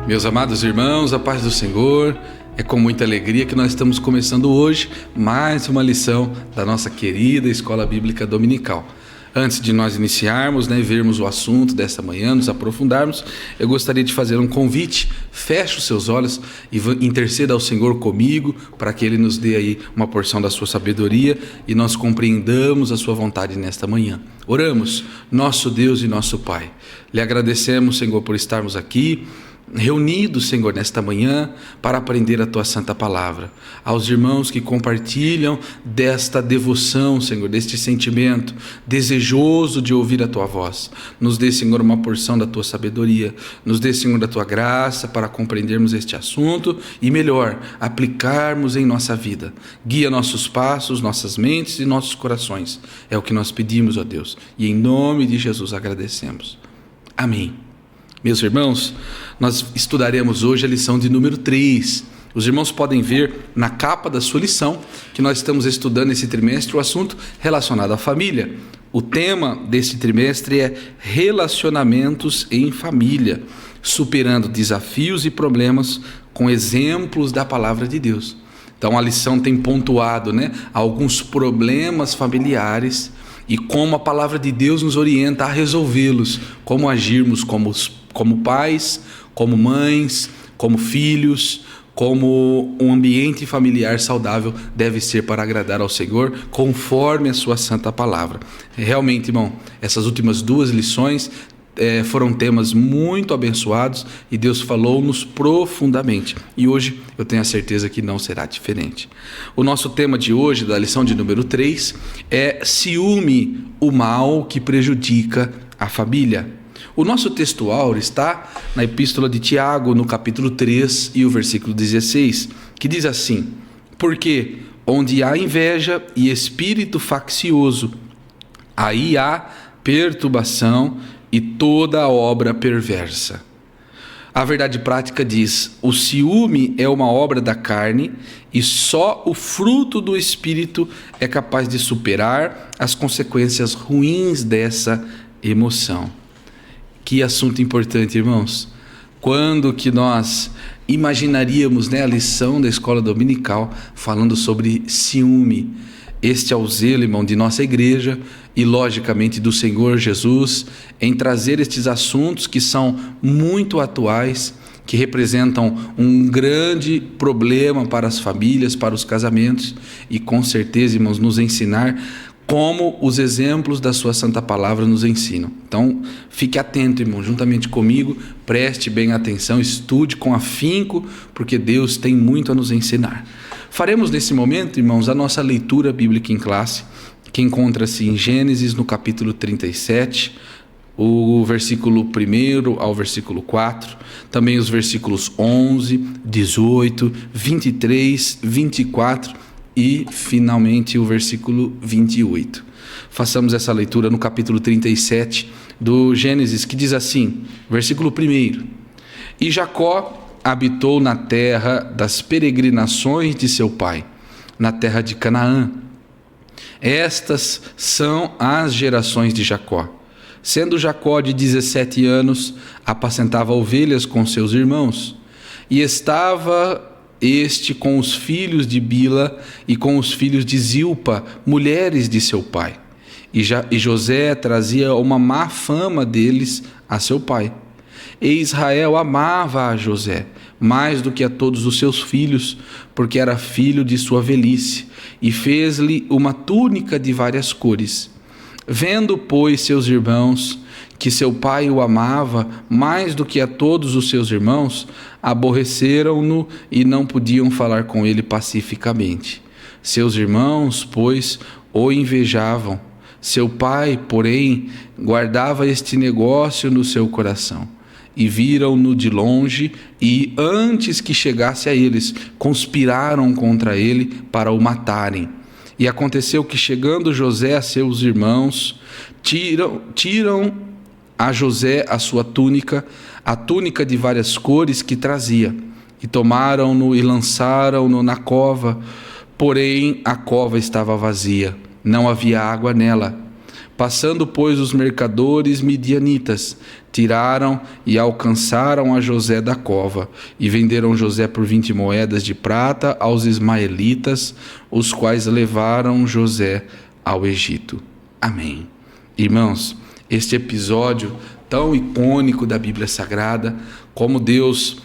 Meus amados irmãos, a paz do Senhor, é com muita alegria que nós estamos começando hoje mais uma lição da nossa querida Escola Bíblica Dominical. Antes de nós iniciarmos, e vermos o assunto dessa manhã, nos aprofundarmos, eu gostaria de fazer um convite. Feche os seus olhos e interceda ao Senhor comigo, para que Ele nos dê aí uma porção da sua sabedoria e nós compreendamos a sua vontade nesta manhã. Oramos, nosso Deus e nosso Pai. Lhe agradecemos, Senhor, por estarmos aqui, reunidos, Senhor, nesta manhã para aprender a Tua Santa Palavra. Aos irmãos que compartilham desta devoção, Senhor, deste sentimento desejoso de ouvir a Tua voz, nos dê, Senhor, uma porção da Tua sabedoria, nos dê, Senhor, da Tua graça para compreendermos este assunto e, melhor, aplicarmos em nossa vida. Guia nossos passos, nossas mentes e nossos corações. É o que nós pedimos, ó Deus, e em nome de Jesus agradecemos. Amém. Meus irmãos, nós estudaremos hoje a lição de número 3. Os irmãos podem ver na capa da sua lição que nós estamos estudando esse trimestre o assunto relacionado à família. O tema desse trimestre é relacionamentos em família, superando desafios e problemas com exemplos da palavra de Deus. Então a lição tem pontuado, alguns problemas familiares e como a palavra de Deus nos orienta a resolvê-los, como agirmos como pais, como mães, como filhos, como um ambiente familiar saudável deve ser para agradar ao Senhor, conforme a sua santa palavra. Realmente, irmão, essas últimas 2 lições foram temas muito abençoados e Deus falou-nos profundamente. E hoje eu tenho a certeza que não será diferente. O nosso tema de hoje, da lição de número 3, é ciúme, o mal que prejudica a família. O nosso textual está na Epístola de Tiago, no capítulo 3 e o versículo 16, que diz assim: porque onde há inveja e espírito faccioso, aí há perturbação e toda a obra perversa. A verdade prática diz: o ciúme é uma obra da carne e só o fruto do Espírito é capaz de superar as consequências ruins dessa emoção. Que assunto importante, irmãos. Quando que nós imaginaríamos a lição da escola dominical falando sobre ciúme? Este é o zelo, irmão, de nossa igreja e, logicamente, do Senhor Jesus em trazer estes assuntos que são muito atuais, que representam um grande problema para as famílias, para os casamentos e, com certeza, irmãos, nos ensinar como os exemplos da sua santa palavra nos ensinam. Então, fique atento, irmão, juntamente comigo, preste bem atenção, estude com afinco, porque Deus tem muito a nos ensinar. Faremos nesse momento, irmãos, a nossa leitura bíblica em classe, que encontra-se em Gênesis, no capítulo 37, o versículo 1 ao versículo 4, também os versículos 11, 18, 23, 24 e, finalmente, o versículo 28. Façamos essa leitura no capítulo 37 do Gênesis, que diz assim, versículo 1: E Jacó habitou na terra das peregrinações de seu pai, na terra de Canaã. Estas são as gerações de Jacó. Sendo Jacó de 17 anos, apacentava ovelhas com seus irmãos, e estava este com os filhos de Bila e com os filhos de Zilpa, mulheres de seu pai. E José trazia uma má fama deles a seu pai. E Israel amava a José mais do que a todos os seus filhos, porque era filho de sua velhice, e fez-lhe uma túnica de várias cores. Vendo, pois, seus irmãos que seu pai o amava mais do que a todos os seus irmãos, aborreceram-no e não podiam falar com ele pacificamente. Seus irmãos, pois, o invejavam. Seu pai, porém, guardava este negócio no seu coração. E viram-no de longe e, antes que chegasse a eles, conspiraram contra ele para o matarem. E aconteceu que, chegando José a seus irmãos, tiram a José a sua túnica, a túnica de várias cores que trazia, e tomaram-no e lançaram-no na cova, porém a cova estava vazia, não havia água nela. Passando, pois, os mercadores midianitas, tiraram e alcançaram a José da cova, e venderam José por 20 moedas de prata aos ismaelitas, os quais levaram José ao Egito. Amém. Irmãos, este episódio tão icônico da Bíblia Sagrada, como Deus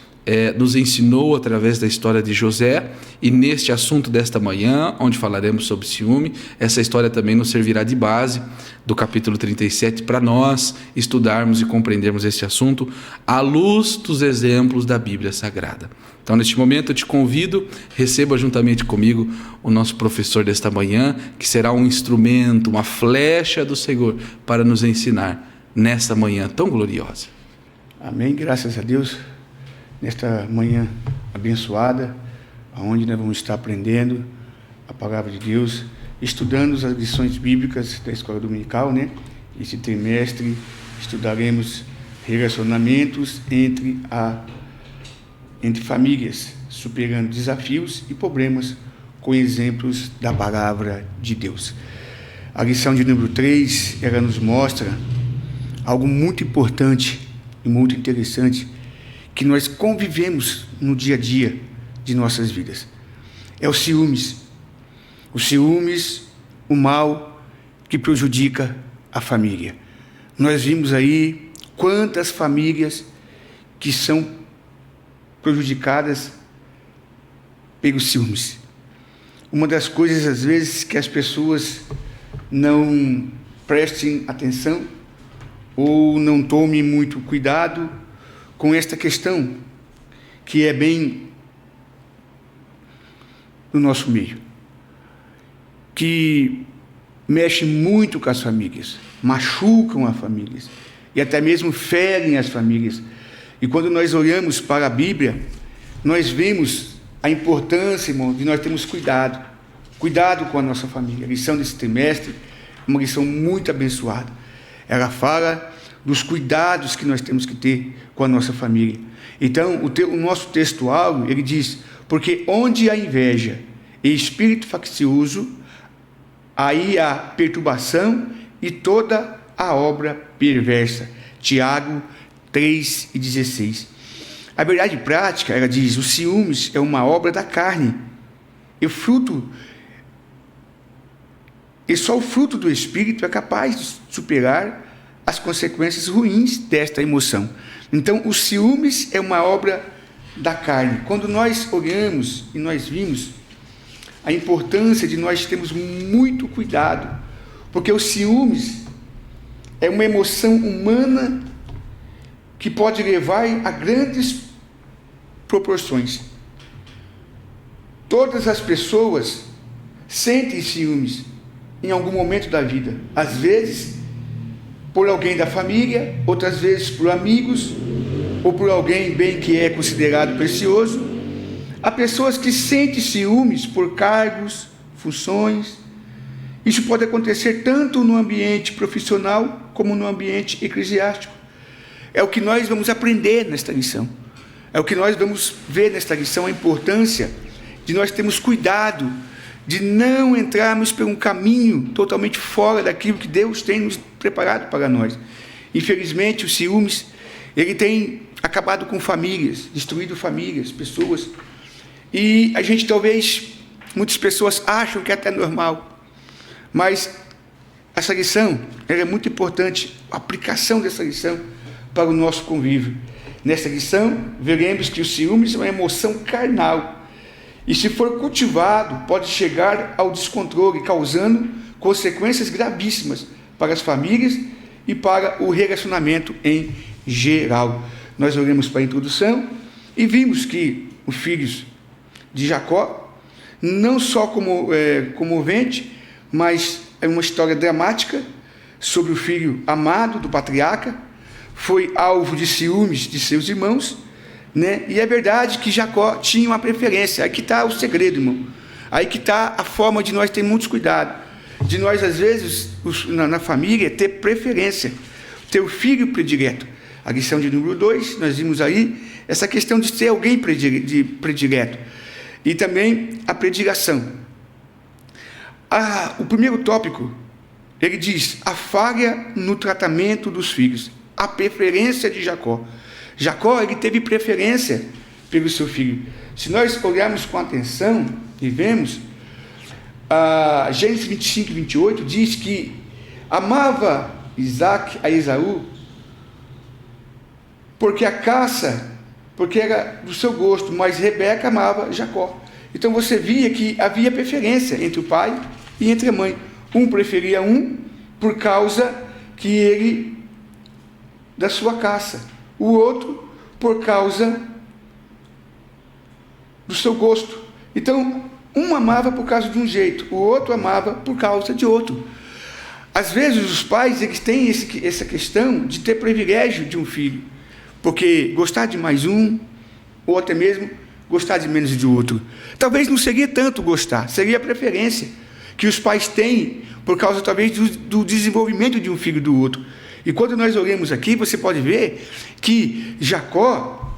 nos ensinou através da história de José, e neste assunto desta manhã, onde falaremos sobre ciúme, essa história também nos servirá de base do capítulo 37 para nós estudarmos e compreendermos esse assunto à luz dos exemplos da Bíblia Sagrada. Então, neste momento, eu te convido, receba juntamente comigo o nosso professor desta manhã, que será um instrumento, uma flecha do Senhor para nos ensinar nesta manhã tão gloriosa. Amém, graças a Deus. Nesta manhã abençoada, onde nós vamos estar aprendendo a palavra de Deus, estudando as lições bíblicas da escola dominical, né? Esse trimestre estudaremos relacionamentos entre famílias, superando desafios e problemas com exemplos da palavra de Deus. A lição de número 3, ela nos mostra algo muito importante e muito interessante que nós convivemos no dia a dia de nossas vidas. É o ciúmes. O ciúmes, o mal que prejudica a família. Nós vimos aí quantas famílias que são prejudicadas pelos ciúmes. Uma das coisas, às vezes, que as pessoas não prestem atenção ou não tomem muito cuidado com esta questão, que é bem no nosso meio, que mexe muito com as famílias, machucam as famílias e até mesmo ferem as famílias. E quando nós olhamos para a Bíblia, nós vemos a importância, irmão, de nós termos cuidado com a nossa família. A lição desse trimestre é uma lição muito abençoada. Ela fala dos cuidados que nós temos que ter com a nossa família. Então, o nosso textual, ele diz: porque onde há inveja e espírito faccioso, aí há perturbação e toda a obra perversa. Tiago 3:16. A verdade prática, ela diz: o ciúmes é uma obra da carne, e só o fruto do Espírito é capaz de superar as consequências ruins desta emoção. Então, o ciúmes é uma obra da carne. Quando nós olhamos e nós vimos a importância de nós termos muito cuidado, porque o ciúmes é uma emoção humana que pode levar a grandes proporções. Todas as pessoas sentem ciúmes em algum momento da vida, às vezes por alguém da família, outras vezes por amigos, ou por alguém bem que é considerado precioso. Há pessoas que sentem ciúmes por cargos, funções. Isso pode acontecer tanto no ambiente profissional como no ambiente eclesiástico. É o que nós vamos aprender nesta lição. É o que nós vamos ver nesta lição, a importância de nós termos cuidado de não entrarmos por um caminho totalmente fora daquilo que Deus tem nos preparado para nós. Infelizmente, o ciúmes, ele tem acabado com famílias, destruído famílias, pessoas. E a gente talvez, muitas pessoas acham que é até normal, mas essa lição, ela é muito importante, a aplicação dessa lição para o nosso convívio. Nessa lição, veremos que o ciúmes é uma emoção carnal, e se for cultivado, pode chegar ao descontrole, causando consequências gravíssimas para as famílias e para o relacionamento em geral. Nós olhamos para a introdução e vimos que os filhos de Jacó, não só comovente, mas é uma história dramática sobre o filho amado do patriarca, foi alvo de ciúmes de seus irmãos, né? E é verdade que Jacó tinha uma preferência. Aí que está o segredo, irmão. Aí que está a forma de nós ter muitos cuidados, de nós às vezes na família ter preferência, ter o filho predileto. A lição de número 2, nós vimos aí essa questão de ser alguém predileto, e também a predileção. O primeiro tópico ele diz a falha no tratamento dos filhos, a preferência de Jacó. Jacó, ele teve preferência pelo seu filho. Se nós olharmos com atenção e vemos, Gênesis 25 e 28 diz que amava Isaac a Esaú porque a caça, porque era do seu gosto, mas Rebeca amava Jacó. Então você via que havia preferência entre o pai e entre a mãe. Um preferia um por causa que ele da sua caça, o outro por causa do seu gosto. Então um amava por causa de um jeito, o outro amava por causa de outro. Às vezes os pais, eles têm essa questão de ter privilégio de um filho, porque gostar de mais um, ou até mesmo gostar de menos de outro. Talvez não seria tanto gostar, seria a preferência que os pais têm, por causa talvez do desenvolvimento de um filho do outro. E quando nós olhamos aqui, você pode ver que Jacó,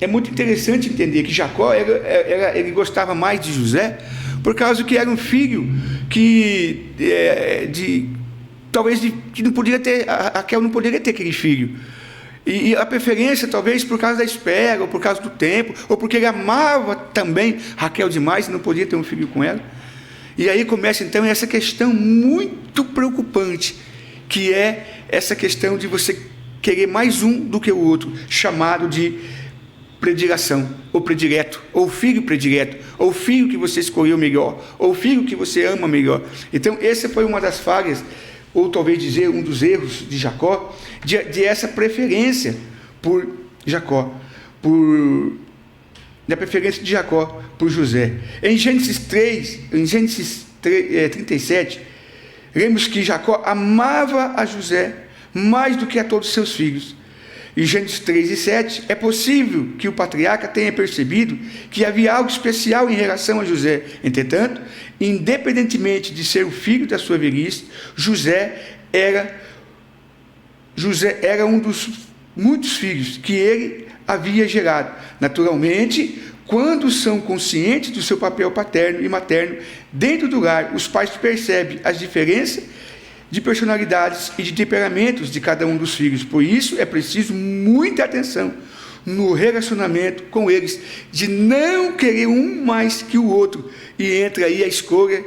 é muito interessante entender que Jacó, ele gostava mais de José, por causa que era um filho que não poderia ter, Raquel não poderia ter aquele filho. E a preferência, talvez por causa da espera, ou por causa do tempo, ou porque ele amava também Raquel demais e não podia ter um filho com ela. E aí começa então essa questão muito preocupante, que é essa questão de você querer mais um do que o outro, chamado de predileção, ou predileto, ou filho predileto, ou filho que você escolheu melhor, ou filho que você ama melhor. Então essa foi uma das falhas, ou talvez dizer um dos erros de Jacó, de essa preferência por Jacó, da preferência de Jacó por José. Em Gênesis 37, lemos que Jacó amava a José mais do que a todos os seus filhos. Em Gênesis 3 e 7, é possível que o patriarca tenha percebido que havia algo especial em relação a José. Entretanto, independentemente de ser o filho da sua velhice, José era um dos muitos filhos que ele havia gerado. Naturalmente, quando são conscientes do seu papel paterno e materno dentro do lar, os pais percebem as diferenças de personalidades e de temperamentos de cada um dos filhos. Por isso, é preciso muita atenção no relacionamento com eles, de não querer um mais que o outro, e entra aí a escolha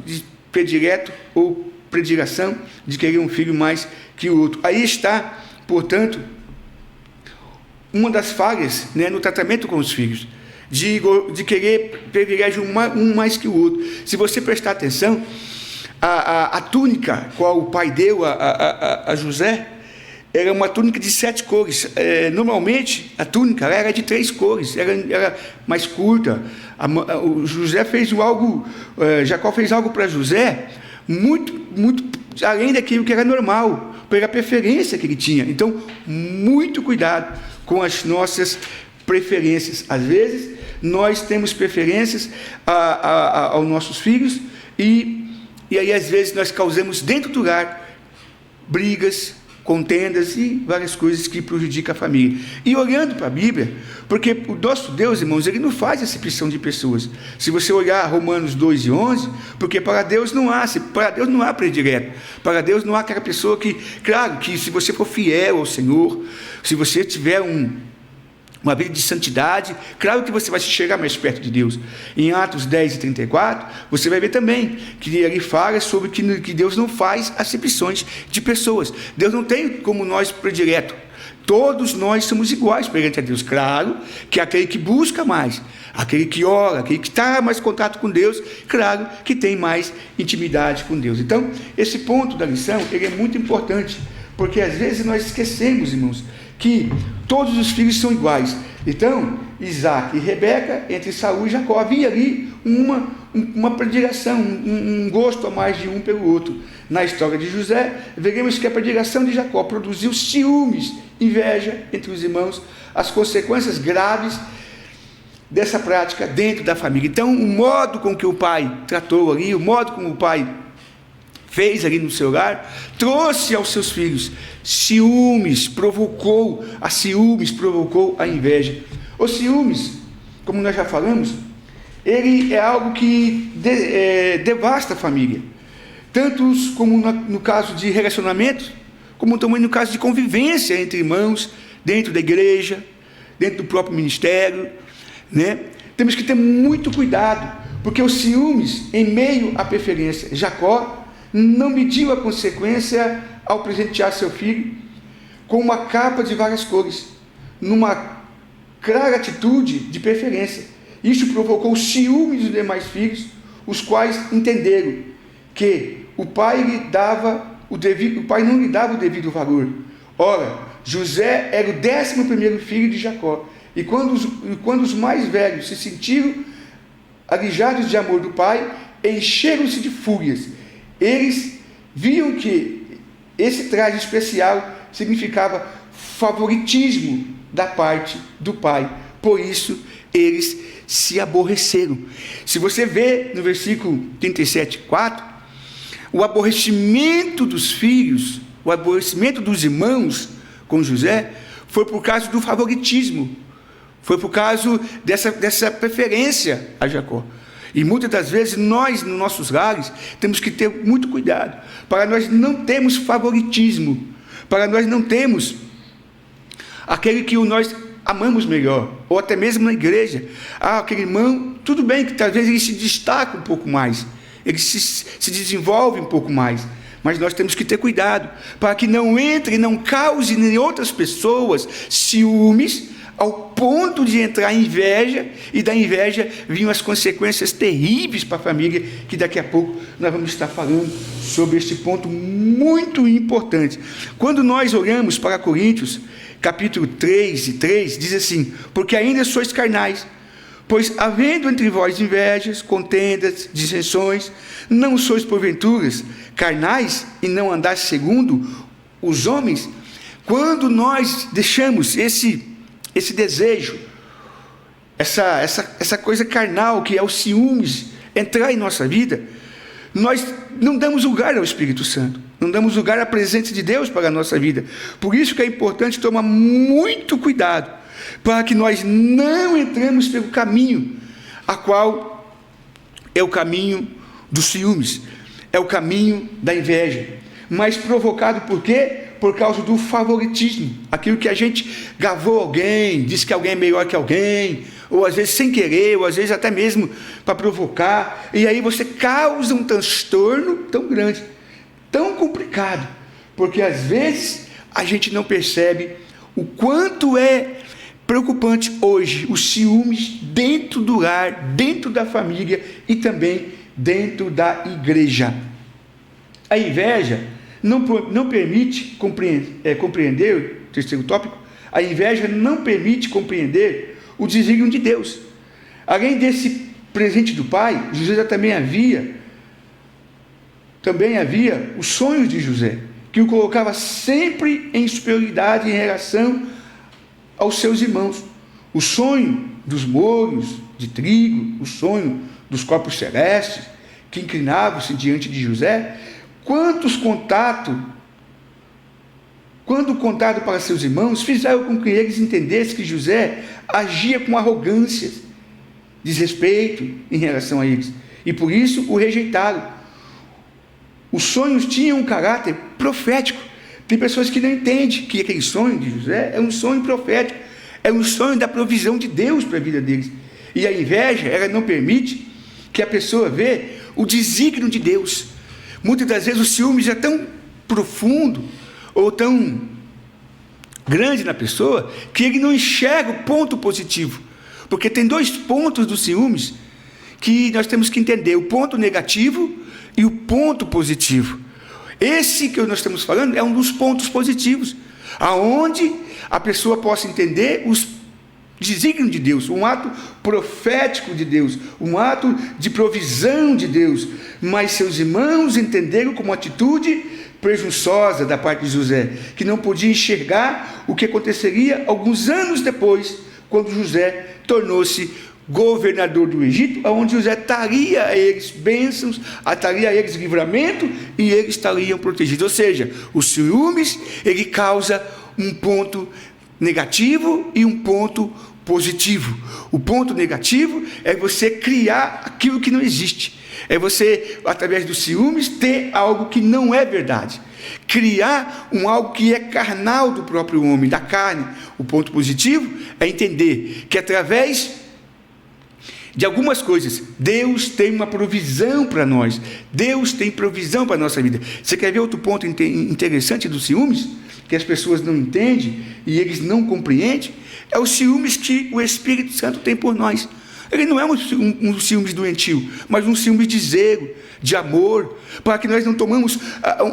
de predileto ou predileção, de querer um filho mais que o outro. Aí está, portanto, uma das falhas, né, no tratamento com os filhos, de querer privilégio um mais que o outro. Se você prestar atenção, a túnica qual o pai deu a José era uma túnica de 7 cores. Normalmente a túnica era de 3 cores, era mais curta. Jacó fez algo para José muito além daquilo que era normal, pela preferência que ele tinha. Então, muito cuidado com as nossas preferências. Às vezes nós temos preferências aos nossos filhos e aí, às vezes, nós causamos dentro do lar brigas, contendas e várias coisas que prejudicam a família. E olhando para a Bíblia, porque o nosso Deus, irmãos, ele não faz acepção de pessoas. Se você olhar Romanos 2 e 11, porque para Deus não há predileto. Para Deus não há aquela pessoa que, claro, que se você for fiel ao Senhor, se você tiver uma vida de santidade, claro que você vai chegar mais perto de Deus. Em Atos 10 e 34, você vai ver também que ele fala sobre que Deus não faz acepções de pessoas. Deus não tem como nós predileto. Todos nós somos iguais perante a Deus. Claro que aquele que busca mais, aquele que ora, aquele que está mais em contato com Deus, claro que tem mais intimidade com Deus. Então, esse ponto da lição, ele é muito importante, porque às vezes nós esquecemos, irmãos, que todos os filhos são iguais. Então, Isaac e Rebeca, entre Saul e Jacó, havia ali uma predileção, um gosto a mais de um pelo outro. Na história de José, veremos que a predileção de Jacó produziu ciúmes, inveja entre os irmãos, as consequências graves dessa prática dentro da família. Então, o modo com que o pai tratou ali, o modo como o pai fez ali no seu lar, trouxe aos seus filhos ciúmes, provocou a inveja. Os ciúmes, como nós já falamos, ele é algo que devasta a família. tanto como no caso de relacionamentos, como também no caso de convivência entre irmãos, dentro da igreja, dentro do próprio ministério, né? Temos que ter muito cuidado, porque os ciúmes, em meio à preferência, Jacó não mediu a consequência ao presentear seu filho com uma capa de várias cores, numa clara atitude de preferência. Isso provocou ciúmes dos demais filhos, os quais entenderam que o pai não lhe dava o devido valor. Ora, José era o 11º filho de Jacó, e quando os mais velhos se sentiram alijados de amor do pai, encheram-se de fúrias. Eles viam que esse traje especial significava favoritismo da parte do pai. Por isso, eles se aborreceram. Se você vê no versículo 37:4, o aborrecimento dos filhos, o aborrecimento dos irmãos com José, foi por causa do favoritismo, foi por causa dessa preferência a Jacó. E muitas das vezes nós, nos nossos lares, temos que ter muito cuidado, para nós não termos favoritismo, para nós não termos aquele que nós amamos melhor, ou até mesmo na igreja. Aquele irmão, tudo bem que talvez ele se destaque um pouco mais, ele se desenvolve um pouco mais, mas nós temos que ter cuidado, para que não entre, não cause em outras pessoas ciúmes, ao ponto de entrar em inveja, e da inveja vinham as consequências terríveis para a família, que daqui a pouco nós vamos estar falando sobre este ponto muito importante. Quando nós olhamos para Coríntios, capítulo 3:3, diz assim: porque ainda sois carnais, pois havendo entre vós invejas, contendas, dissensões, não sois porventura carnais e não andais segundo os homens? Quando nós deixamos esse desejo, essa coisa carnal que é o ciúmes entrar em nossa vida, nós não damos lugar ao Espírito Santo, não damos lugar à presença de Deus para a nossa vida. Por isso que é importante tomar muito cuidado, para que nós não entremos pelo caminho, a qual é o caminho dos ciúmes, é o caminho da inveja, mas provocado por quê? Por causa do favoritismo, aquilo que a gente gavou alguém, disse que alguém é melhor que alguém, ou às vezes sem querer, ou às vezes até mesmo para provocar, e aí você causa um transtorno tão grande, tão complicado, porque às vezes a gente não percebe o quanto é preocupante hoje os ciúmes dentro do lar, dentro da família e também dentro da igreja. A inveja não permite compreender, terceiro tópico, a inveja não permite compreender o desígnio de Deus. Além desse presente do pai, José também havia os sonhos de José, que o colocava sempre em superioridade em relação aos seus irmãos. O sonho dos molhos de trigo, o sonho dos corpos celestes, que inclinavam-se diante de José, quando contado para seus irmãos, fizeram com que eles entendessem que José agia com arrogância, desrespeito em relação a eles, e por isso o rejeitaram. Os sonhos tinham um caráter profético. Tem pessoas que não entendem que aquele sonho de José é um sonho profético, é um sonho da provisão de Deus para a vida deles. E a inveja, ela não permite que a pessoa veja o desígnio de Deus. Muitas das vezes o ciúme é tão profundo ou tão grande na pessoa que ele não enxerga o ponto positivo, porque tem dois pontos dos ciúmes que nós temos que entender: o ponto negativo e o ponto positivo. Esse que nós estamos falando é um dos pontos positivos, aonde a pessoa possa entender os desígnio de Deus, um ato profético de Deus, um ato de provisão de Deus, mas seus irmãos entenderam como atitude presunçosa da parte de José, que não podia enxergar o que aconteceria alguns anos depois, quando José tornou-se governador do Egito, onde José traria a eles bênçãos, traria a eles livramento, e eles estariam protegidos. Ou seja, os ciúmes, ele causa um ponto negativo e um ponto positivo. O ponto negativo é você criar aquilo que não existe. É você, através dos ciúmes, ter algo que não é verdade. Criar algo que é carnal do próprio homem, da carne. O ponto positivo é entender que através de algumas coisas, Deus tem uma provisão para nós. Deus tem provisão para a nossa vida. Você quer ver outro ponto interessante dos ciúmes? Que as pessoas não entendem e eles não compreendem? É os ciúmes que o Espírito Santo tem por nós. Ele não é um ciúmes doentio, mas um ciúmes de zelo, de amor, para que nós não tomamos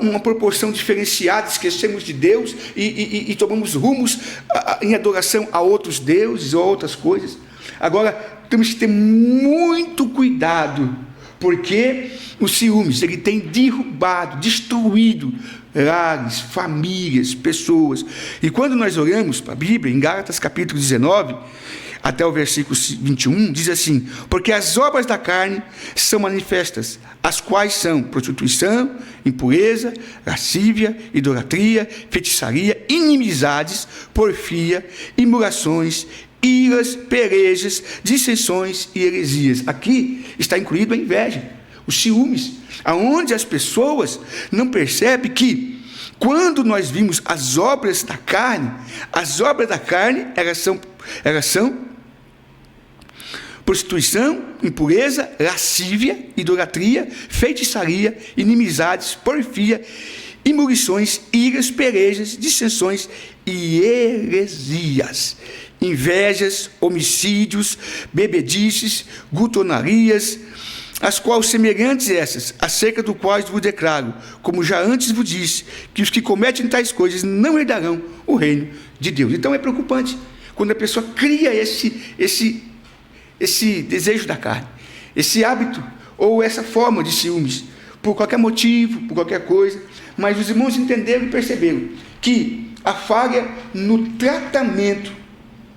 uma proporção diferenciada, esquecemos de Deus e tomamos rumos em adoração a outros deuses ou outras coisas. Agora, temos que ter muito cuidado, porque o ciúmes, ele tem derrubado, destruído lares, famílias, pessoas. E quando nós olhamos para a Bíblia, em Gálatas capítulo 19, até o versículo 21, diz assim: porque as obras da carne são manifestas, as quais são prostituição, impureza, lascívia, idolatria, feitiçaria, inimizades, porfia, imulações, iras, pelejas, dissensões e heresias. Aqui está incluído a inveja, os ciúmes, aonde as pessoas não percebem que quando nós vimos as obras da carne, elas são prostituição, impureza, lascívia, idolatria, feitiçaria, inimizades, porfia, imolições, iras, pelejas, dissensões e heresias, invejas, homicídios, bebedices, glutonarias, as quais semelhantes essas, acerca do quais vos declaro, como já antes vos disse, que os que cometem tais coisas não herdarão o reino de Deus. Então é preocupante quando a pessoa cria esse desejo da carne, esse hábito ou essa forma de ciúmes, por qualquer motivo, por qualquer coisa. Mas os irmãos entenderam e perceberam que a falha no tratamento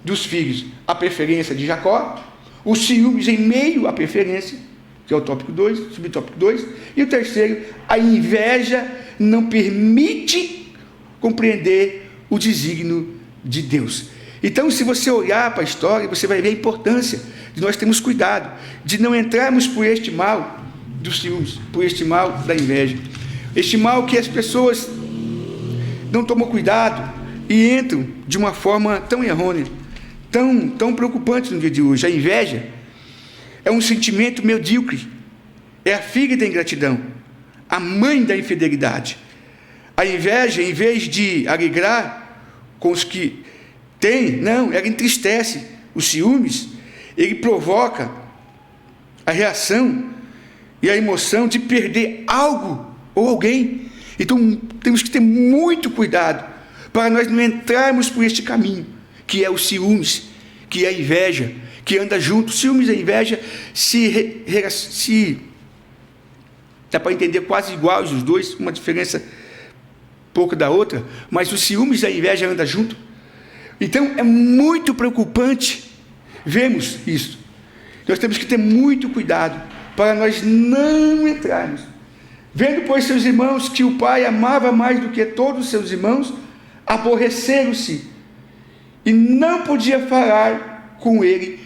dos filhos, a preferência de Jacó, os ciúmes em meio à preferência, que é o tópico 2, subtópico 2, e o terceiro, a inveja não permite compreender o desígnio de Deus. Então, se você olhar para a história, você vai ver a importância de nós termos cuidado, de não entrarmos por este mal dos ciúmes, por este mal da inveja, este mal que as pessoas não tomam cuidado e entram de uma forma tão errônea, tão preocupante no dia de hoje. A inveja é um sentimento medíocre, é a filha da ingratidão, a mãe da infidelidade. A inveja, em vez de alegrar com os que têm, não, ela entristece. Os ciúmes, ele provoca a reação e a emoção de perder algo ou alguém. Então temos que ter muito cuidado para nós não entrarmos por este caminho, que é o ciúmes, que é a inveja, que anda junto. Ciúmes e a inveja se dá para entender quase iguais os dois, uma diferença pouco da outra, mas os ciúmes e a inveja andam junto. Então é muito preocupante vermos isso. Nós temos que ter muito cuidado para nós não entrarmos. Vendo, pois, seus irmãos que o pai amava mais do que todos os seus irmãos, aborreceram-se e não podia falar com ele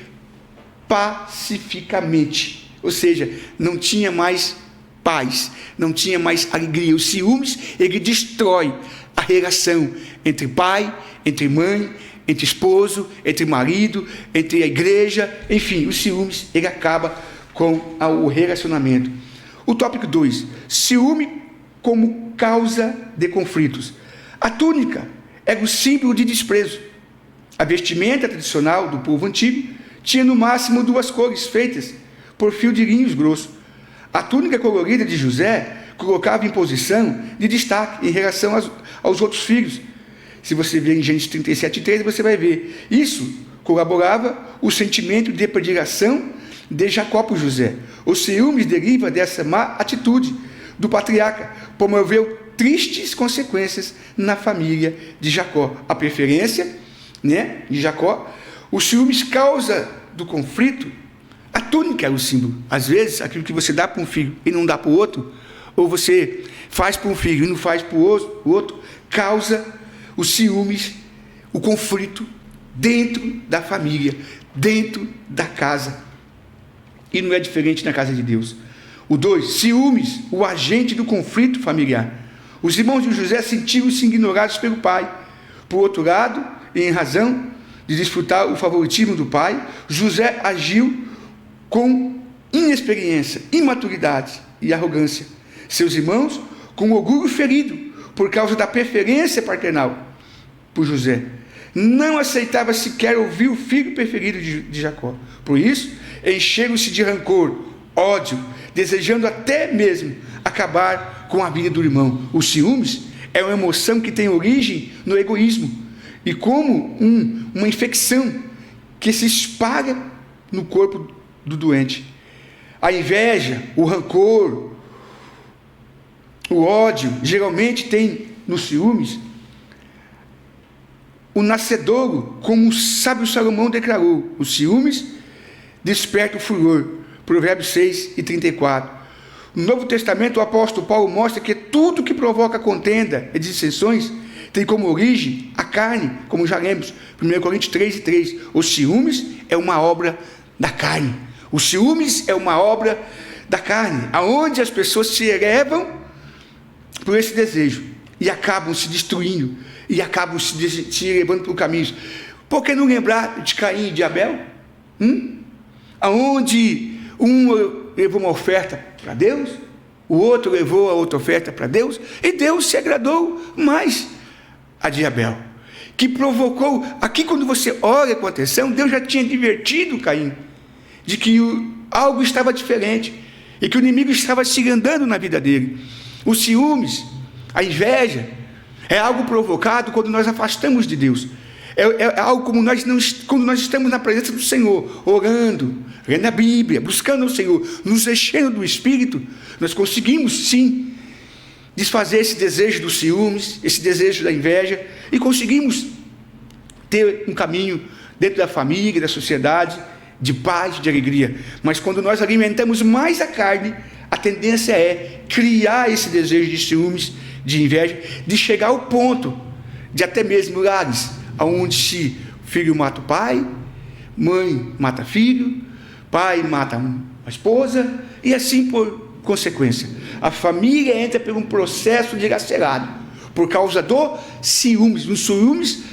pacificamente. Ou seja, não tinha mais paz, não tinha mais alegria. Os ciúmes, ele destrói a relação entre pai, entre mãe, entre esposo, entre marido, entre a igreja, enfim, os ciúmes, ele acaba com o relacionamento. O tópico 2, ciúme como causa de conflitos. A túnica era o símbolo de desprezo. A vestimenta tradicional do povo antigo tinha no máximo 2 cores feitas por fio de linhos grosso. A túnica colorida de José colocava em posição de destaque em relação aos outros filhos. Se você ver em Gênesis 37:13, você vai ver. Isso colaborava o sentimento de predileção de Jacó por José. O ciúmes deriva dessa má atitude do patriarca, promoveu tristes consequências na família de Jacó. A preferência, de Jacó, o ciúmes causa do conflito. A túnica é o símbolo. Às vezes, aquilo que você dá para um filho e não dá para o outro, ou você faz para um filho e não faz para o outro, causa os ciúmes, o conflito dentro da família, dentro da casa. E não é diferente na casa de Deus. O 2, ciúmes, o agente do conflito familiar. Os irmãos de José sentiram-se ignorados pelo pai. Por outro lado, em razão de desfrutar o favoritismo do pai, José agiu com inexperiência, imaturidade e arrogância. Seus irmãos, com orgulho ferido por causa da preferência paternal por José, não aceitava sequer ouvir o filho preferido de Jacó. Por isso, encheram-se de rancor, ódio, desejando até mesmo acabar com a vida do irmão. Os ciúmes é uma emoção que tem origem no egoísmo e como uma infecção que se espalha no corpo do doente. A inveja, o rancor, o ódio, geralmente tem nos ciúmes o nascedouro, como o sábio Salomão declarou: os ciúmes despertam o furor. Provérbios 6:34. No Novo Testamento, o apóstolo Paulo mostra que tudo que provoca contenda e dissensões tem como origem a carne, como já lemos, 1 Coríntios 3:3. Os ciúmes é uma obra da carne. Os ciúmes é uma obra da carne, aonde as pessoas se elevam por esse desejo e acabam se destruindo e acabam se levando por caminhos. Por que não lembrar de Caim e de Abel? Aonde um levou uma oferta para Deus, o outro levou a outra oferta para Deus, e Deus se agradou mais a de Abel, que provocou. Aqui, quando você olha com atenção, Deus já tinha advertido Caim de que algo estava diferente e que o inimigo estava se andando na vida dele. Os ciúmes, a inveja, é algo provocado quando nós afastamos de Deus. É algo como quando nós estamos na presença do Senhor, orando, lendo a Bíblia, buscando o Senhor, nos enchendo do Espírito, nós conseguimos sim desfazer esse desejo dos ciúmes, esse desejo da inveja, e conseguimos ter um caminho dentro da família, da sociedade, de paz, de alegria. Mas quando nós alimentamos mais a carne, a tendência é criar esse desejo de ciúmes, de inveja, de chegar ao ponto de até mesmo lares onde se filho mata o pai, mãe mata filho, pai mata uma esposa, e assim por consequência. A família entra por um processo dilacerado, por causa do ciúmes, um ciúmes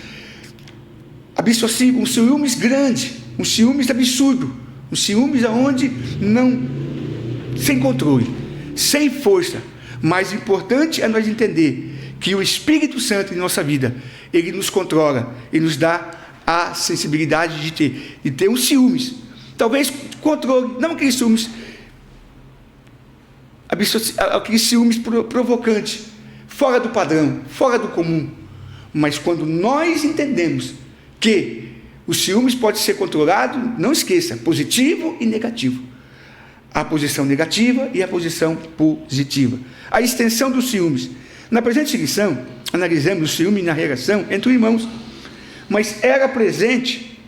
um ciúmes grande, um ciúmes absurdo, um ciúmes aonde não, sem controle, sem força. Mais importante é nós entender que o Espírito Santo em nossa vida, ele nos controla e nos dá a sensibilidade de ter um ciúmes, talvez controle, não aqueles ciúmes provocante, fora do padrão, fora do comum. Mas quando nós entendemos que o ciúmes pode ser controlado, não esqueça, positivo e negativo. A posição negativa e a posição positiva. A extensão dos ciúmes. Na presente lição, analisamos o ciúme na relação entre irmãos, mas era presente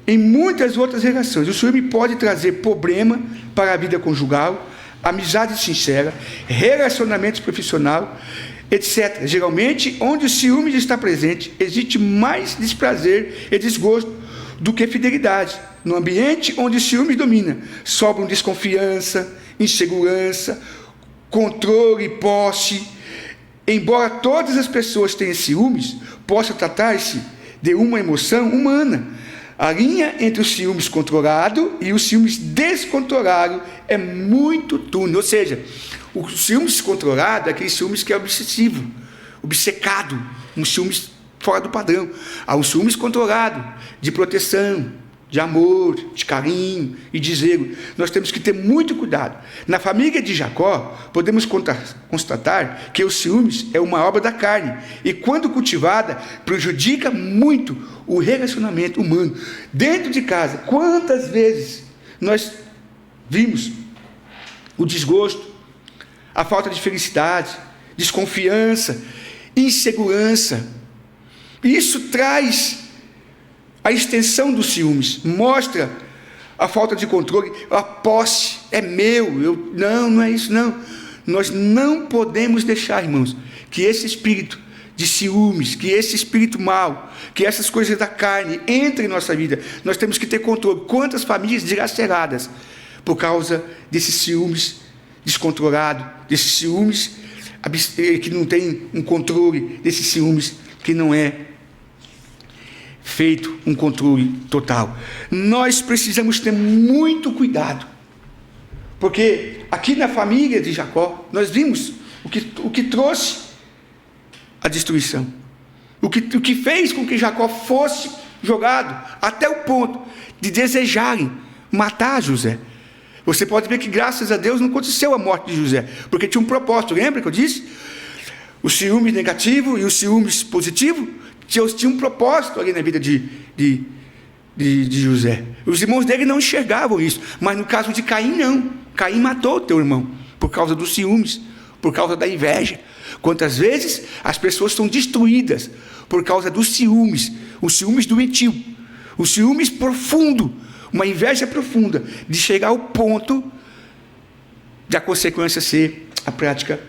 em muitas outras relações. O ciúme pode trazer problema para a vida conjugal, amizade sincera, relacionamento profissional, etc. Geralmente, onde o ciúme está presente, existe mais desprazer e desgosto do que fidelidade. No ambiente onde o ciúme domina, sobram desconfiança, insegurança, controle e posse. Embora todas as pessoas tenham ciúmes, possa tratar-se de uma emoção humana. A linha entre o ciúmes controlado e o ciúmes descontrolado é muito túnel. Ou seja, o ciúmes controlado é aquele ciúmes que é obsessivo, obcecado, um ciúmes fora do padrão. Há um ciúmes controlado, de proteção, de amor, de carinho e de zelo. Nós temos que ter muito cuidado. Na família de Jacó, podemos constatar que o ciúmes é uma obra da carne e, quando cultivada, prejudica muito o relacionamento humano. Dentro de casa, quantas vezes nós vimos o desgosto, a falta de felicidade, desconfiança, insegurança. Isso traz a extensão dos ciúmes, mostra a falta de controle, a posse, é meu, não é isso não. Nós não podemos deixar, irmãos, que esse espírito de ciúmes, que esse espírito mau, que essas coisas da carne entrem em nossa vida, nós temos que ter controle. Quantas famílias dilaceradas por causa desses ciúmes descontrolados, desses ciúmes que não tem um controle, desses ciúmes que não é feito um controle total. Nós precisamos ter muito cuidado, porque aqui na família de Jacó, nós vimos o que trouxe a destruição, o que fez com que Jacó fosse jogado até o ponto de desejarem matar José. Você pode ver que graças a Deus não aconteceu a morte de José, porque tinha um propósito. Lembra que eu disse? O ciúme negativo e o ciúmes positivo tinha um propósito ali na vida de José. Os irmãos dele não enxergavam isso, mas no caso de Caim não. Caim matou o teu irmão por causa dos ciúmes, por causa da inveja. Quantas vezes as pessoas são destruídas por causa dos ciúmes, os ciúmes doentio, os ciúmes profundo, uma inveja profunda, de chegar ao ponto de a consequência ser a prática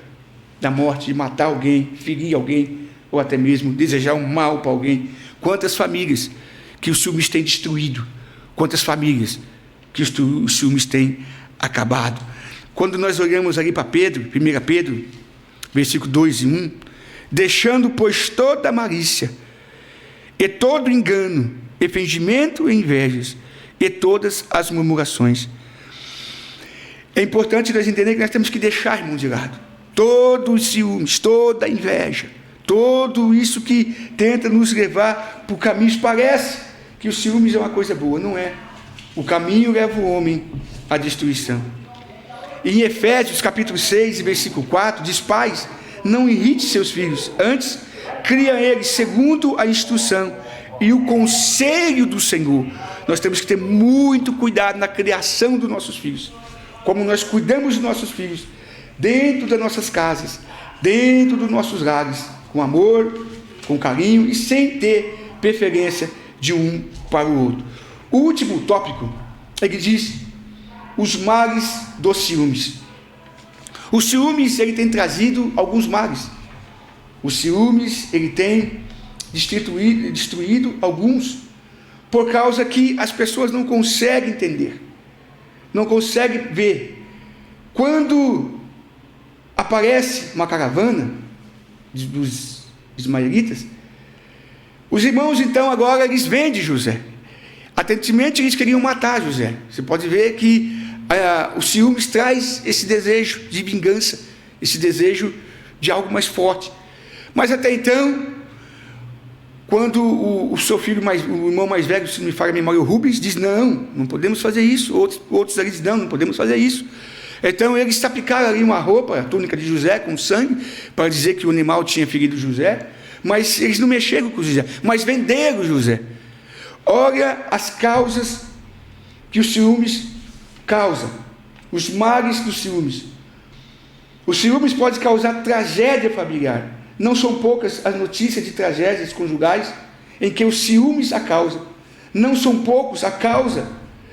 da morte, de matar alguém, ferir alguém, ou até mesmo desejar um mal para alguém. Quantas famílias que os ciúmes têm destruído, quantas famílias que os ciúmes têm acabado. Quando nós olhamos ali para Pedro, 1 Pedro, versículo 2 e 1, deixando, pois, toda malícia, e todo engano, e fingimento e invejas, e todas as murmurações. É importante nós entendermos que nós temos que deixar, irmão, de lado todos os ciúmes, toda a inveja, tudo isso que tenta nos levar por caminhos. Parece que os ciúmes é uma coisa boa, não é. O caminho leva o homem à destruição. Em Efésios capítulo 6, versículo 4, diz: pais, não irrite seus filhos, antes cria eles segundo a instrução e o conselho do Senhor. Nós temos que ter muito cuidado na criação dos nossos filhos, como nós cuidamos dos nossos filhos, dentro das nossas casas, dentro dos nossos lares, com amor, com carinho e sem ter preferência de um para o outro. O último tópico, ele diz: os males dos ciúmes. O ciúmes, ele tem trazido alguns males. O ciúmes, ele tem destruído alguns, por causa que as pessoas não conseguem entender, não conseguem ver. Quando aparece uma caravana dos ismaelitas, os irmãos então agora eles vendem José. Atentemente eles queriam matar José. Você pode ver que o ciúmes traz esse desejo de vingança, esse desejo de algo mais forte. Mas até então, quando o seu filho, o irmão mais velho, se não me falha a memória, o Rubens, diz: não podemos fazer isso. Outros ali dizem: não podemos fazer isso. Então eles aplicaram ali uma roupa, a túnica de José, com sangue, para dizer que o animal tinha ferido José, mas eles não mexeram com José, mas venderam José. Olha as causas que os ciúmes causam, os males dos ciúmes. Os ciúmes podem causar tragédia familiar. Não são poucas as notícias de tragédias conjugais em que os ciúmes a causam. Não são poucos a causa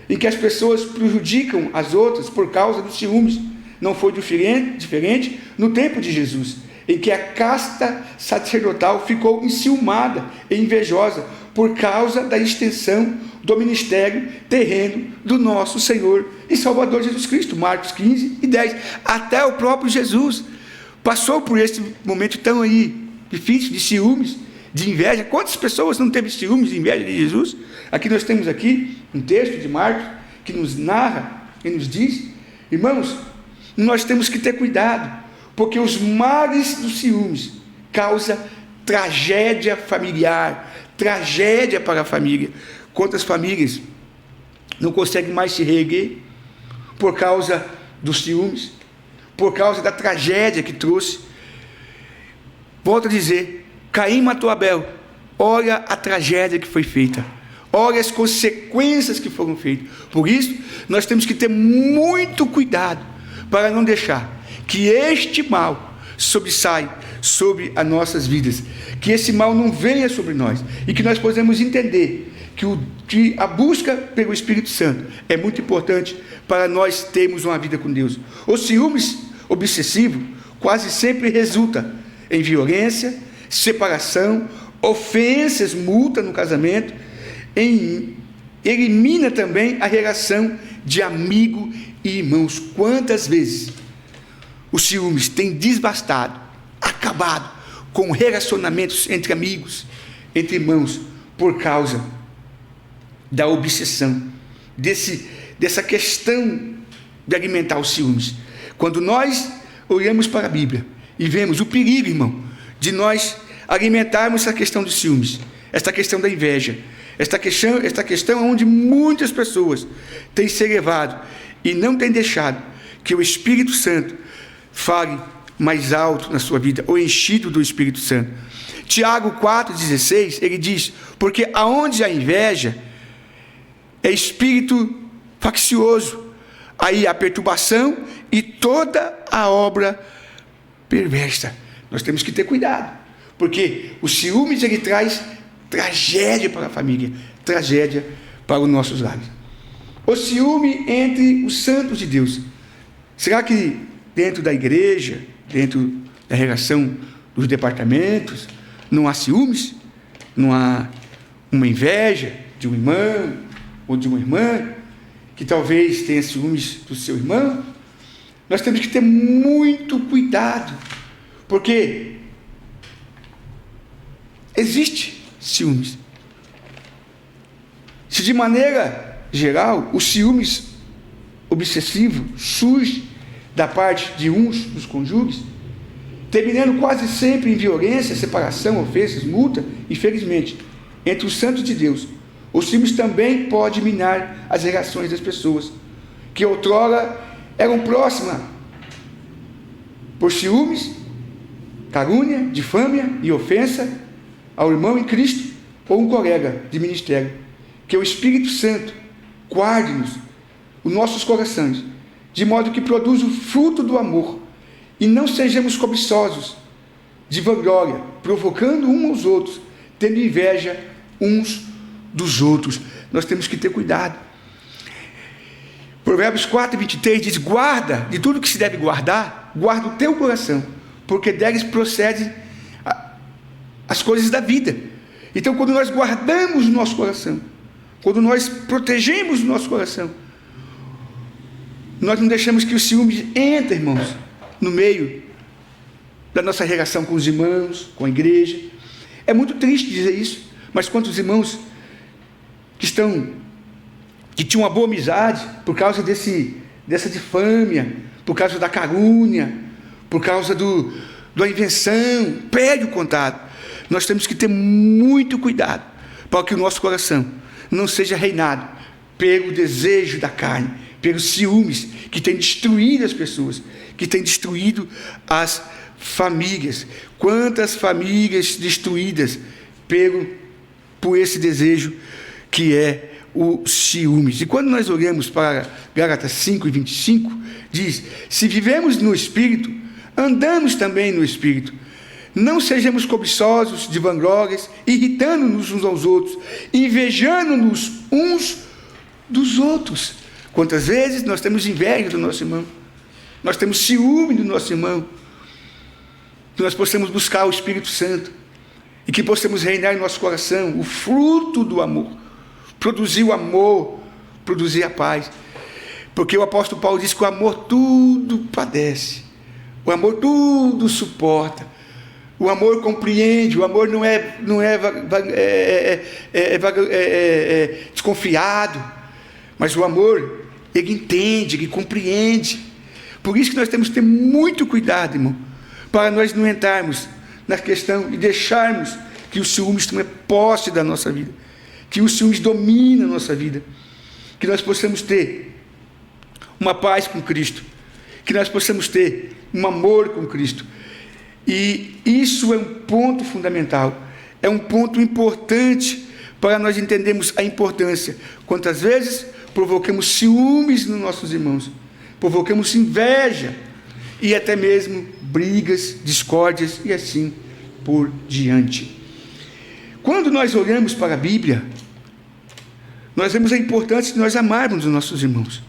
em que as pessoas prejudicam as outras por causa dos ciúmes. Não foi diferente no tempo de Jesus, em que a casta sacerdotal ficou enciumada e invejosa por causa da extensão do ministério terreno do nosso Senhor e Salvador Jesus Cristo. Marcos 15 e 10. Até o próprio Jesus passou por esse momento tão difícil de ciúmes, de inveja. Quantas pessoas não teve ciúmes e inveja de Jesus? Aqui nós temos um texto de Marcos que nos narra e nos diz: irmãos, nós temos que ter cuidado, porque os males dos ciúmes causam tragédia familiar, tragédia para a família. Quantas famílias não conseguem mais se reerguer por causa dos ciúmes, por causa da tragédia que trouxe? Volto a dizer: Caim matou Abel. Olha a tragédia que foi feita, olha as consequências que foram feitas. Por isso nós temos que ter muito cuidado para não deixar que este mal sobressaia sobre as nossas vidas, que esse mal não venha sobre nós, e que nós possamos entender que a busca pelo Espírito Santo é muito importante para nós termos uma vida com Deus. O ciúmes obsessivo quase sempre resulta em violência, separação, ofensas, multa no casamento. Elimina também a relação de amigo e irmãos. Quantas vezes os ciúmes têm desbastado, acabado com relacionamentos entre amigos, entre irmãos, por causa da obsessão, dessa questão de alimentar os ciúmes. Quando nós olhamos para a Bíblia e vemos o perigo, irmão, de nós alimentarmos essa questão dos ciúmes, esta questão da inveja, esta questão onde muitas pessoas têm se elevado e não têm deixado que o Espírito Santo fale mais alto na sua vida, ou enchido do Espírito Santo. Tiago 4,16, ele diz: porque aonde há inveja, é espírito faccioso, aí há perturbação e toda a obra perversa. Nós temos que ter cuidado, porque o ciúmes ele traz tragédia para a família, tragédia para os nossos lares. O ciúme entre os santos de Deus. Será que dentro da igreja, dentro da relação dos departamentos, não há ciúmes? Não há uma inveja de um irmão ou de uma irmã que talvez tenha ciúmes do seu irmão? Nós temos que ter muito cuidado, porque existe ciúmes. Se de maneira geral o ciúmes obsessivo surge da parte de uns dos cônjuges, terminando quase sempre em violência, separação, ofensas, multa, infelizmente, entre os santos de Deus, o ciúmes também pode minar as relações das pessoas, que outrora eram próximas, por ciúmes, calúnia, difâmia e ofensa ao irmão em Cristo ou um colega de ministério. Que o Espírito Santo guarde-nos os nossos corações, de modo que produza o fruto do amor, e não sejamos cobiçosos de vanglória, provocando uns aos outros, tendo inveja uns dos outros. Nós temos que ter cuidado. Provérbios 4:23 diz: guarda de tudo que se deve guardar, guarda o teu coração, porque deles procedem as coisas da vida. Então, quando nós guardamos o nosso coração, quando nós protegemos o nosso coração, nós não deixamos que o ciúme entre, irmãos, no meio da nossa relação com os irmãos, com a igreja. É muito triste dizer isso, mas quantos irmãos que tinham uma boa amizade por causa dessa difâmia, por causa da calúnia, por causa da invenção, perde o contato. Nós temos que ter muito cuidado para que o nosso coração não seja reinado pelo desejo da carne, pelos ciúmes que tem destruído as pessoas, que tem destruído as famílias. Quantas famílias destruídas por esse desejo que é o ciúmes. E quando nós olhamos para Gálatas 5:25, diz: se vivemos no Espírito, andamos também no Espírito. Não sejamos cobiçosos de vanglórias, irritando-nos uns aos outros, invejando-nos uns dos outros. Quantas vezes nós temos inveja do nosso irmão, nós temos ciúme do nosso irmão, que nós possamos buscar o Espírito Santo e que possamos reinar em nosso coração o fruto do amor, produzir o amor, produzir a paz, porque o apóstolo Paulo diz que o amor tudo padece, o amor tudo suporta, o amor compreende, o amor não é desconfiado, mas o amor, ele entende, ele compreende. Por isso que nós temos que ter muito cuidado, irmão, para nós não entrarmos na questão e deixarmos que o ciúmes tome posse da nossa vida, que o ciúmes domine a nossa vida, que nós possamos ter uma paz com Cristo, que nós possamos ter um amor com Cristo. E isso é um ponto fundamental, é um ponto importante para nós entendermos a importância. Quantas vezes provocamos ciúmes nos nossos irmãos, provocamos inveja e até mesmo brigas, discórdias e assim por diante. Quando nós olhamos para a Bíblia, nós vemos a importância de nós amarmos os nossos irmãos.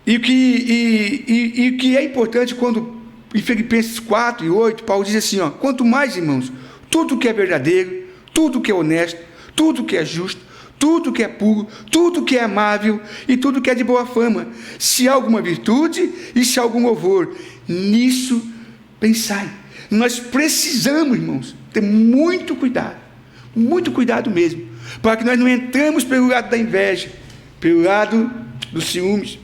E o que é importante quando em Filipenses 4:8, Paulo diz assim, quanto mais, irmãos, tudo que é verdadeiro, tudo que é honesto, tudo que é justo, tudo que é puro, tudo que é amável e tudo que é de boa fama, se há alguma virtude e se há algum louvor, nisso pensai. Nós precisamos, irmãos, ter muito cuidado mesmo, para que nós não entramos pelo lado da inveja, pelo lado dos ciúmes,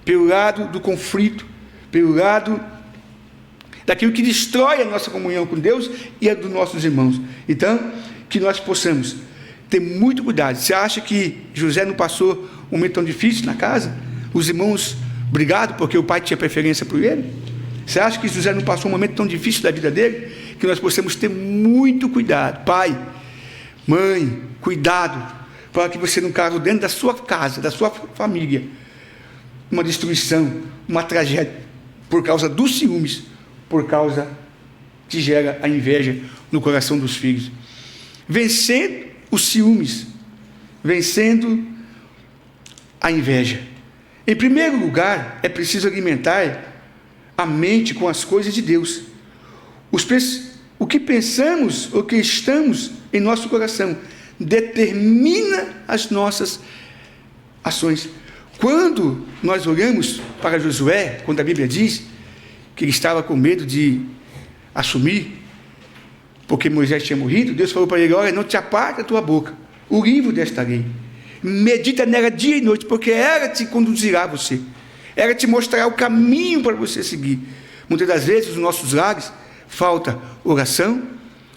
pelo lado do conflito, pelo lado daquilo que destrói a nossa comunhão com Deus e a dos nossos irmãos. Então, que nós possamos ter muito cuidado. Você acha que José não passou um momento tão difícil na casa? Os irmãos brigados porque o pai tinha preferência por ele? Você acha que José não passou um momento tão difícil da vida dele? Que nós possamos ter muito cuidado. Pai, mãe, cuidado, para que você não caia dentro da sua casa, da sua família, uma destruição, uma tragédia, por causa dos ciúmes, por causa que gera a inveja no coração dos filhos. Vencendo os ciúmes, vencendo a inveja. Em primeiro lugar, é preciso alimentar a mente com as coisas de Deus. O que pensamos, o que estamos em nosso coração, determina as nossas ações. Quando nós olhamos para Josué, quando a Bíblia diz que ele estava com medo de assumir, porque Moisés tinha morrido, Deus falou para ele: olha, não te aparte a tua boca, o livro desta lei, medita nela dia e noite, porque ela te conduzirá a você, ela te mostrará o caminho para você seguir. Muitas das vezes, nos nossos lares, falta oração,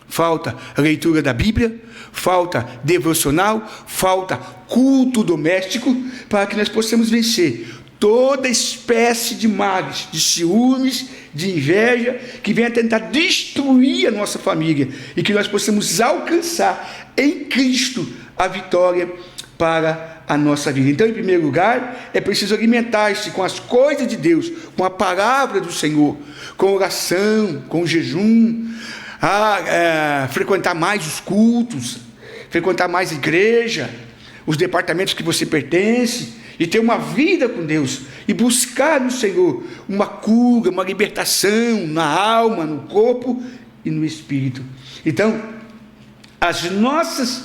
falta leitura da Bíblia, falta devocional, falta culto doméstico, para que nós possamos vencer toda espécie de males, de ciúmes, de inveja, que venha tentar destruir a nossa família, e que nós possamos alcançar em Cristo a vitória para a nossa vida. Então, em primeiro lugar, é preciso alimentar-se com as coisas de Deus, com a palavra do Senhor, com oração, com jejum, frequentar mais os cultos, frequentar mais a igreja, os departamentos que você pertence, e ter uma vida com Deus, e buscar no Senhor uma cura, uma libertação na alma, no corpo e no espírito. Então, as nossas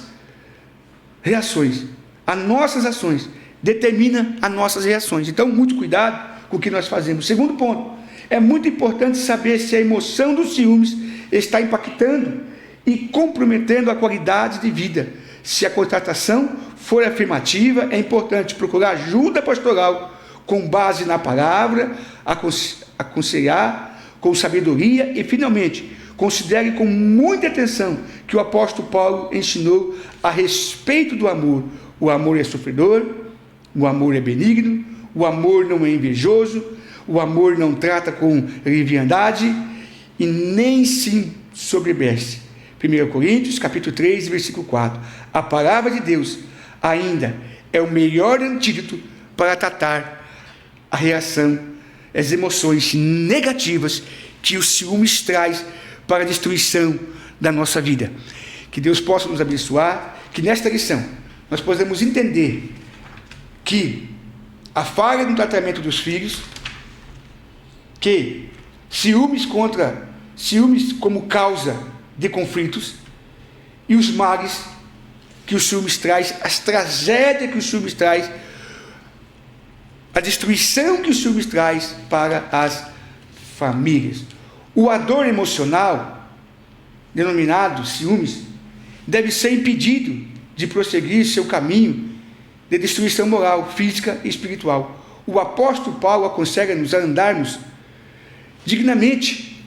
reações, as nossas ações determinam as nossas reações. Então, muito cuidado com o que nós fazemos. Segundo ponto, é muito importante saber se a emoção dos ciúmes está impactando e comprometendo a qualidade de vida. Se a contratação for afirmativa, é importante procurar ajuda pastoral com base na palavra, aconselhar com sabedoria e, finalmente, considere com muita atenção que o apóstolo Paulo ensinou a respeito do amor. O amor é sofredor, o amor é benigno, o amor não é invejoso, o amor não trata com leviandade e nem se soberbece. 1 Coríntios, capítulo 3, versículo 4. A palavra de Deus ainda é o melhor antídoto para tratar a reação, as emoções negativas que o ciúmes traz para a destruição da nossa vida. Que Deus possa nos abençoar, que nesta lição nós possamos entender que a falha no tratamento dos filhos, que ciúmes como causa de conflitos, e os males que o ciúmes traz, as tragédias que o ciúmes traz, a destruição que o ciúmes traz para as famílias. O ador emocional, denominado ciúmes, deve ser impedido de prosseguir seu caminho de destruição moral, física e espiritual. O apóstolo Paulo aconselha-nos a andarmos dignamente.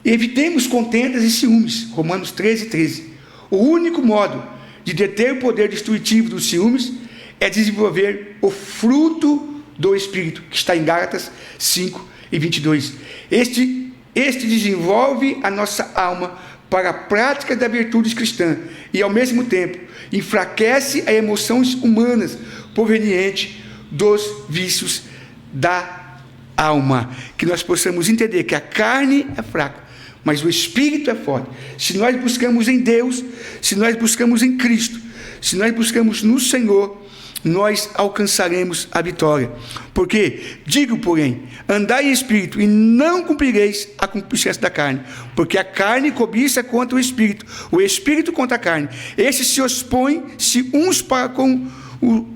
Evitemos contendas e ciúmes, Romanos 13:13. O único modo de deter o poder destrutivo dos ciúmes é desenvolver o fruto do Espírito, que está em Gálatas 5:22. Este desenvolve a nossa alma para a prática das virtudes cristãs e, ao mesmo tempo, enfraquece as emoções humanas provenientes dos vícios da alma. Que nós possamos entender que a carne é fraca, mas o Espírito é forte. Se nós buscamos em Deus, se nós buscamos em Cristo, se nós buscamos no Senhor, nós alcançaremos a vitória. Porque, digo, porém, andai em espírito e não cumprireis a concupiscência da carne, porque a carne cobiça contra o espírito contra a carne. Esses se opõem-se uns para com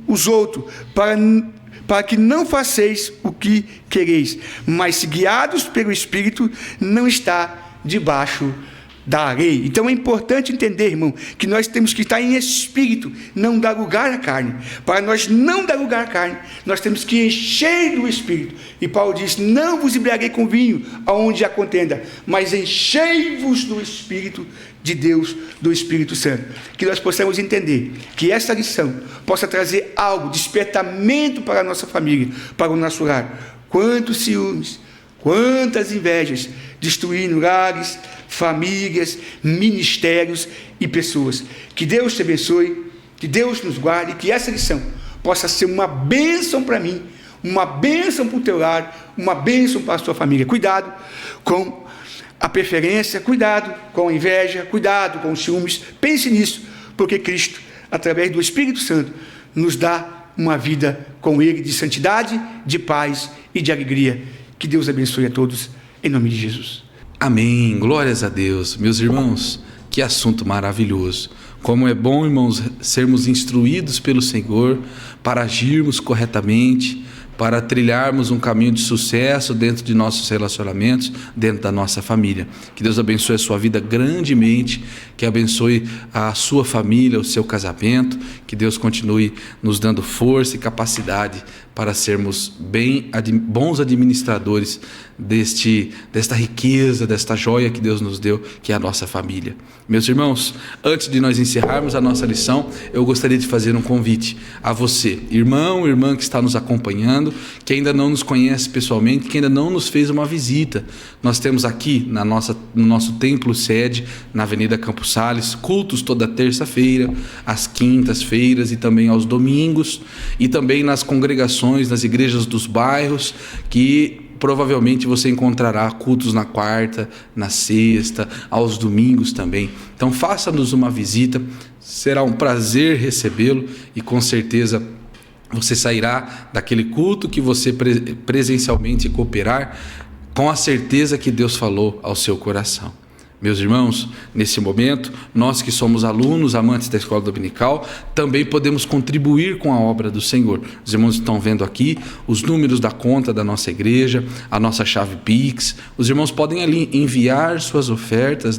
os outros, para que não faceis o que quereis, mas se guiados pelo Espírito, não está debaixo da lei. Então é importante entender, irmão, que nós temos que estar em espírito, não dar lugar à carne. Para nós não dar lugar à carne, nós temos que encher do Espírito. E Paulo diz: não vos embriaguei com vinho, aonde há contenda, mas enchei-vos do Espírito de Deus, do Espírito Santo. Que nós possamos entender que essa lição possa trazer algo, despertamento para a nossa família, para o nosso lar. Quantos ciúmes, quantas invejas, destruindo lares, famílias, ministérios e pessoas. Que Deus te abençoe, que Deus nos guarde, que essa lição possa ser uma bênção para mim, uma bênção para o teu lar, uma bênção para a sua família. Cuidado com a preferência, cuidado com a inveja, cuidado com os ciúmes. Pense nisso, porque Cristo, através do Espírito Santo, nos dá uma vida com Ele de santidade, de paz e de alegria. Que Deus abençoe a todos, em nome de Jesus. Amém, glórias a Deus. Meus irmãos, que assunto maravilhoso. Como é bom, irmãos, sermos instruídos pelo Senhor para agirmos corretamente, para trilharmos um caminho de sucesso dentro de nossos relacionamentos, dentro da nossa família. Que Deus abençoe a sua vida grandemente, que abençoe a sua família, o seu casamento, que Deus continue nos dando força e capacidade para sermos bons administradores desta riqueza, desta joia que Deus nos deu, que é a nossa família. Meus irmãos, antes de nós encerrarmos a nossa lição, eu gostaria de fazer um convite a você, irmão, irmã que está nos acompanhando, que ainda não nos conhece pessoalmente, que ainda não nos fez uma visita. Nós temos aqui no nosso templo sede, na Avenida Campos Sales, cultos toda terça-feira, às quintas-feiras e também aos domingos, e também nas congregações, nas igrejas dos bairros, que provavelmente você encontrará cultos na quarta, na sexta, aos domingos também. Então faça-nos uma visita, será um prazer recebê-lo e com certeza você sairá daquele culto que você presencialmente cooperar com a certeza que Deus falou ao seu coração. Meus irmãos, nesse momento, nós que somos alunos, amantes da escola dominical, também podemos contribuir com a obra do Senhor. Os irmãos estão vendo aqui os números da conta da nossa igreja, a nossa chave Pix. Os irmãos podem ali enviar suas ofertas,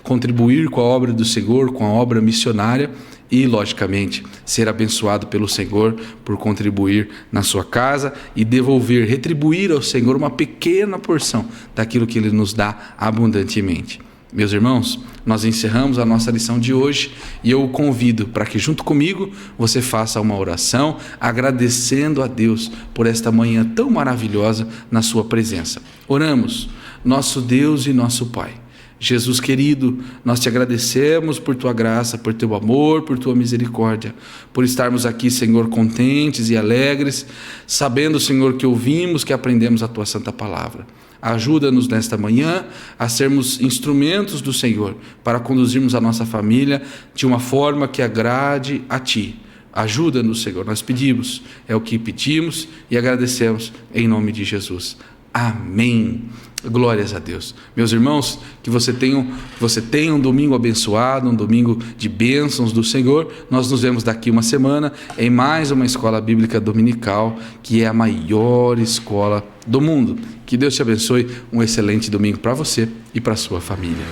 contribuir com a obra do Senhor, com a obra missionária e, logicamente, ser abençoado pelo Senhor por contribuir na sua casa e retribuir ao Senhor uma pequena porção daquilo que Ele nos dá abundantemente. Meus irmãos, nós encerramos a nossa lição de hoje e eu o convido para que junto comigo você faça uma oração agradecendo a Deus por esta manhã tão maravilhosa na sua presença. Oramos. Nosso Deus e nosso Pai, Jesus querido, nós te agradecemos por tua graça, por teu amor, por tua misericórdia, por estarmos aqui, Senhor, contentes e alegres, sabendo, Senhor, que ouvimos, que aprendemos a tua santa palavra. Ajuda-nos nesta manhã a sermos instrumentos do Senhor para conduzirmos a nossa família de uma forma que agrade a Ti. Ajuda-nos, Senhor, nós pedimos, é o que pedimos e agradecemos em nome de Jesus. Amém. Glórias a Deus. Meus irmãos, que você tenha um domingo abençoado, um domingo de bênçãos do Senhor. Nós nos vemos daqui uma semana em mais uma escola bíblica dominical, que é a maior escola do mundo. Que Deus te abençoe. Um excelente domingo para você e para a sua família.